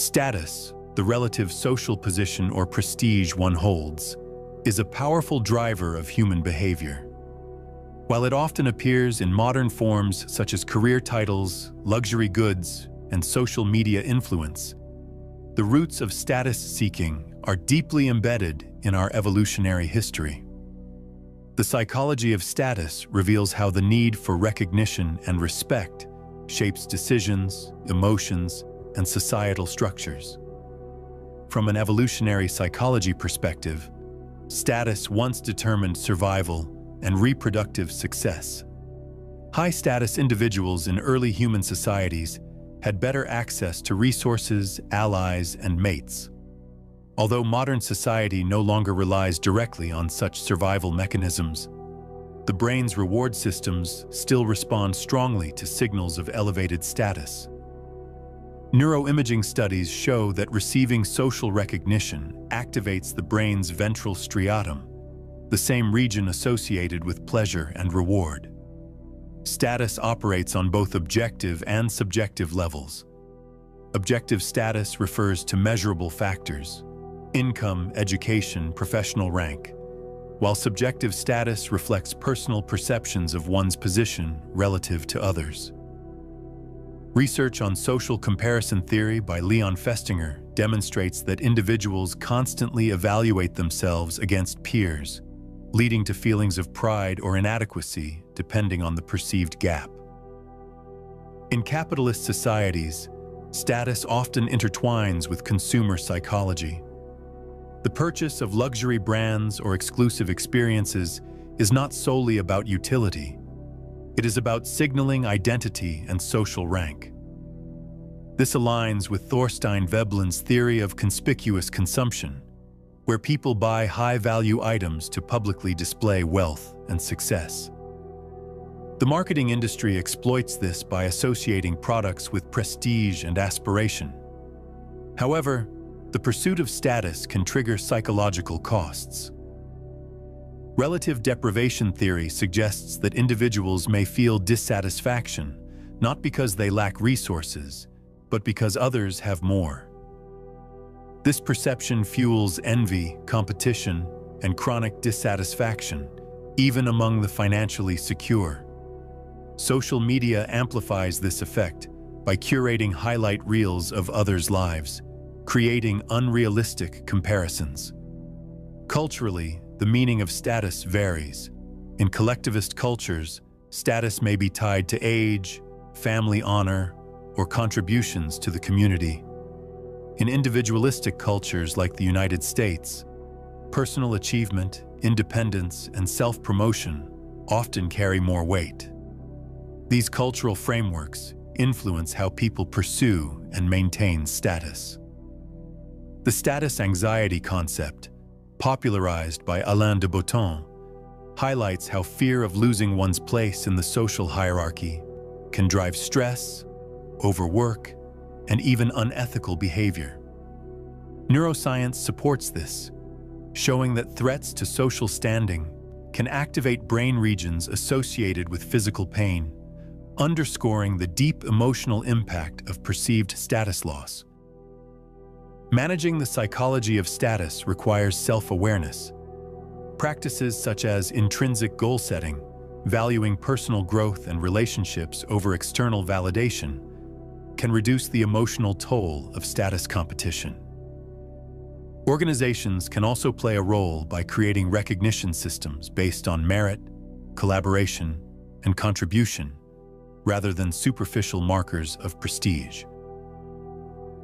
Status, the relative social position or prestige one holds, is a powerful driver of human behavior. While it often appears in modern forms such as career titles, luxury goods, and social media influence, the roots of status seeking are deeply embedded in our evolutionary history. The psychology of status reveals how the need for recognition and respect shapes decisions, emotions, and societal structures. From an evolutionary psychology perspective, status once determined survival and reproductive success. High-status individuals in early human societies had better access to resources, allies, and mates. Although modern society no longer relies directly on such survival mechanisms, the brain's reward systems still respond strongly to signals of elevated status. Neuroimaging studies show that receiving social recognition activates the brain's ventral striatum, the same region associated with pleasure and reward. Status operates on both objective and subjective levels. Objective status refers to measurable factors: income, education, professional rank, while subjective status reflects personal perceptions of one's position relative to others. Research on social comparison theory by Leon Festinger demonstrates that individuals constantly evaluate themselves against peers, leading to feelings of pride or inadequacy depending on the perceived gap. In capitalist societies, status often intertwines with consumer psychology. The purchase of luxury brands or exclusive experiences is not solely about utility. It is about signaling identity and social rank. This aligns with Thorstein Veblen's theory of conspicuous consumption, where people buy high-value items to publicly display wealth and success. The marketing industry exploits this by associating products with prestige and aspiration. However, the pursuit of status can trigger psychological costs. Relative deprivation theory suggests that individuals may feel dissatisfaction, not because they lack resources, but because others have more. This perception fuels envy, competition, and chronic dissatisfaction, even among the financially secure. Social media amplifies this effect by curating highlight reels of others' lives, creating unrealistic comparisons. Culturally, the meaning of status varies. In collectivist cultures, status may be tied to age, family honor, or contributions to the community. In individualistic cultures like the United States, personal achievement, independence, and self-promotion often carry more weight. These cultural frameworks influence how people pursue and maintain status. The status anxiety concept, popularized by Alain de Botton, highlights how fear of losing one's place in the social hierarchy can drive stress, overwork, and even unethical behavior. Neuroscience supports this, showing that threats to social standing can activate brain regions associated with physical pain, underscoring the deep emotional impact of perceived status loss. Managing the psychology of status requires self-awareness. Practices such as intrinsic goal setting, valuing personal growth and relationships over external validation, can reduce the emotional toll of status competition. Organizations can also play a role by creating recognition systems based on merit, collaboration, and contribution, rather than superficial markers of prestige.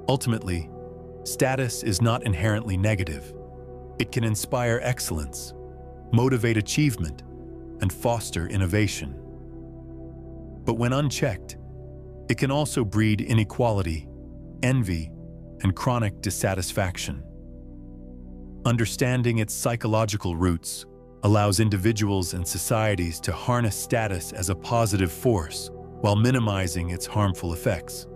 Ultimately, status is not inherently negative. It can inspire excellence, motivate achievement, and foster innovation. But when unchecked, it can also breed inequality, envy, and chronic dissatisfaction. Understanding its psychological roots allows individuals and societies to harness status as a positive force while minimizing its harmful effects.